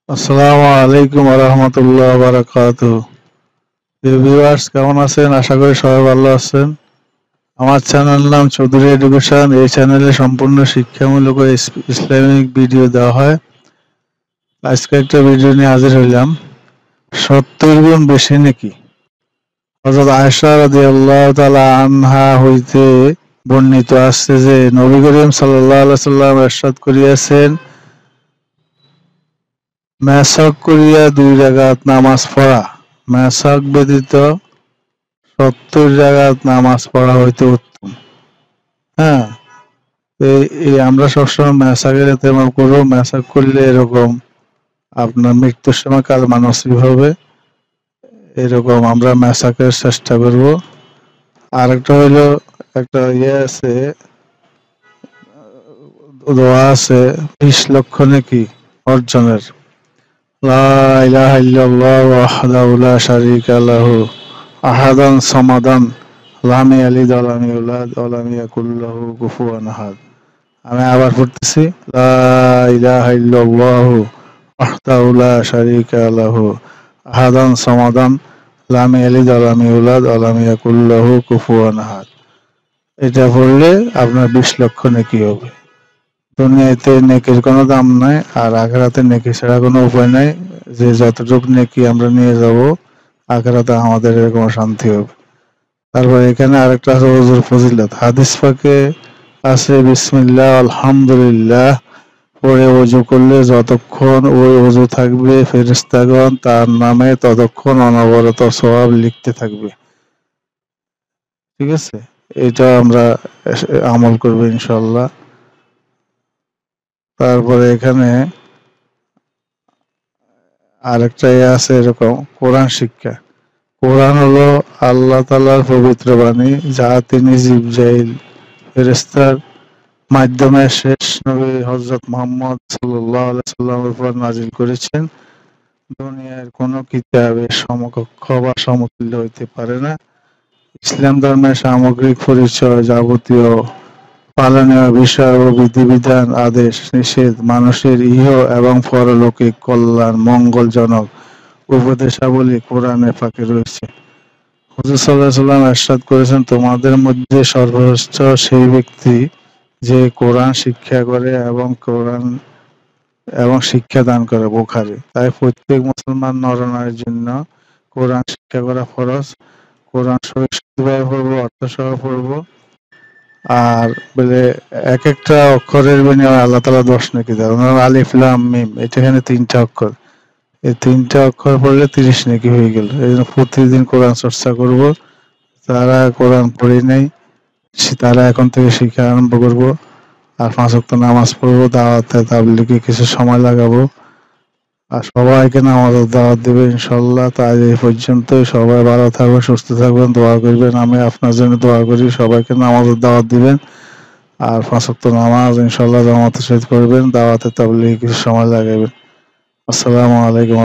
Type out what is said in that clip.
আসসালামু আলাইকুম ওয়া রাহমাতুল্লাহি ওয়া বারাকাতুহু। ভিউয়ার্স কেমন আছেন? আশা করি সবাই ভালো আছেন। আমার চ্যানেল নাম চৌধুরী এডুকেশন। এই চ্যানেলে সম্পূর্ণ শিক্ষামূলক ও ইসলামিক ভিডিও দেওয়া হয়। আজকে একটা ভিডিও নিয়ে হাজির হইলাম। 70 গুণ বেশি নাকি? হযরত আয়েশা রাদিয়াল্লাহু তাআলা আনহা হইতে বর্ণিত আছে যে নবী করিম সাল্লাল্লাহু আলাইহি সাল্লাম ইরশাদ করিয়াছেন, মেসাক করিয়া 2 রাকাত নামাজ পড়া মেসাক ব্যতীত 70 রাকাত নামাজ পড়া হইতে উত্তম। হ্যাঁ, এই আমরা সবসময় মেসাকের এতেমাম করবো। মেসাক করলে এরকম আপনার মৃত্যুর সময় কালমা নসিব হবে, এরকম আমরা মেসাকের চেষ্টা করব। আরেকটা হইলো একটা আছে, দোয়া আছে 20 লক্ষ নেকি অর্জনের। লা ইলাহা ইল্লাল্লাহু ওয়াহদাহু লা শারীকা লাহু আহাদান সামাদান লাম ইয়ালিদ ওয়া লাম ইউলাদ ওয়া লাম ইয়াকুল লাহু কুফুয়ান আহাদ। আমি আবার পড়তেছি, লা ইলাহা ইল্লাল্লাহু ওয়াহদাহু লা শারীকা লাহু আহাদান সামাদান লাম ইয়ালিদ ওয়া লাম ইউলাদ ওয়া লাম ইয়াকুল লাহু কুফুয়ান আহাদ। এটা পড়লে আপনার 20 লক্ষ নেকি হবে। দুনিয়াতে নেকির কোনো দাম নাই, আর আখিরাতে নেকি ছাড়া কোনো উপায় নাই। যে যতটুকু নেকি আমরা নিয়ে যাব, আখিরাতে আমাদের এরকম শান্তি হবে। তারপর এখানে আরেকটা আছে ওযুর ফজিলত। হাদিস পাকে আছে বিসমিল্লাহ আলহামদুলিল্লাহ পরে ওযু করলে যতক্ষণ ওই ওযু থাকবে ফেরেশতাগণ তার নামে ততক্ষণ অনবরত সওয়াব লিখতে থাকবে। ঠিক আছে, এটা আমরা আমল করব ইনশাআল্লাহ। তারপরে এখানে আরেকটা আছে এরকম কোরআন শিক্ষা। কোরআন হলো আল্লাহ তাআলার পবিত্র বাণী, যা তিনি জিবরাইল ফেরেশতার মাধ্যমে শেষ নবী হযরত মুহাম্মদ সাল্লাল্লাহু আলাইহি সাল্লামের উপর নাযিল করেছেন। দুনিয়ার কোনো কিতাবের সমকক্ষ বা সমতুল্য হইতে পারে না। ইসলাম ধর্মের সামগ্রিক পরিচয়, যাবতীয় পালনীয় বিষয় ও বিধিবিধান, আদেশ নিষেধ, মানুষের ইহ এবং পরলৌকিক কল্যাণ, মঙ্গলজনক উপদেশাবলী কোরআনে পাকে রয়েছে। হুজুর সাল্লাল্লাহু আলাইহি সাল্লাম ইরশাদ করেছেন, তোমাদের মধ্যে সর্বশ্রেষ্ঠ সেই ব্যক্তি যে কোরআন শিক্ষা করে এবং শিক্ষা দান করে। বুখারী। তাই প্রত্যেক মুসলমান নর-নারীর জন্য কোরআন শিক্ষা করা ফরজ। কোরআন সহিষ্ণুভাবে পড়বো, অর্থসহ পড়বো। আর বলে এক একটা অক্ষরের বিনিময়ে আল্লাহ তাআলা 10 নেকি দেয়। আলিফ লাম মিম, এটা এখানে 3টা অক্ষর। এই 3টা অক্ষর পড়লে 30 নেকি হয়ে গেল। এই জন্য প্রতিদিন কোরআন চর্চা করব। যারা কোরআন পড়ে নাই তারা এখন থেকে শিখা আরম্ভ করব। আর 5 ওয়াক্ত নামাজ পড়বো, দাওয়াতে তাবলীগে কিছু সময় লাগাবো। আর সবাইকে নামাজের দাওয়াত দেবে ইনশাআল্লাহ। তাই এই পর্যন্তই। সবাই ভালো থাকবেন, সুস্থ থাকবেন, দোয়া করবেন। আমি আপনার জন্য দোয়া করি। সবাইকে নামাজের দাওয়াত দিবেন। আর 5 ওয়াক্ত নামাজ ইনশাআল্লাহ জামাতের সহিত করবেন, দাওয়াতে তাবলীগে কিছু সময় লাগাবেন। আসসালামু আলাইকুম।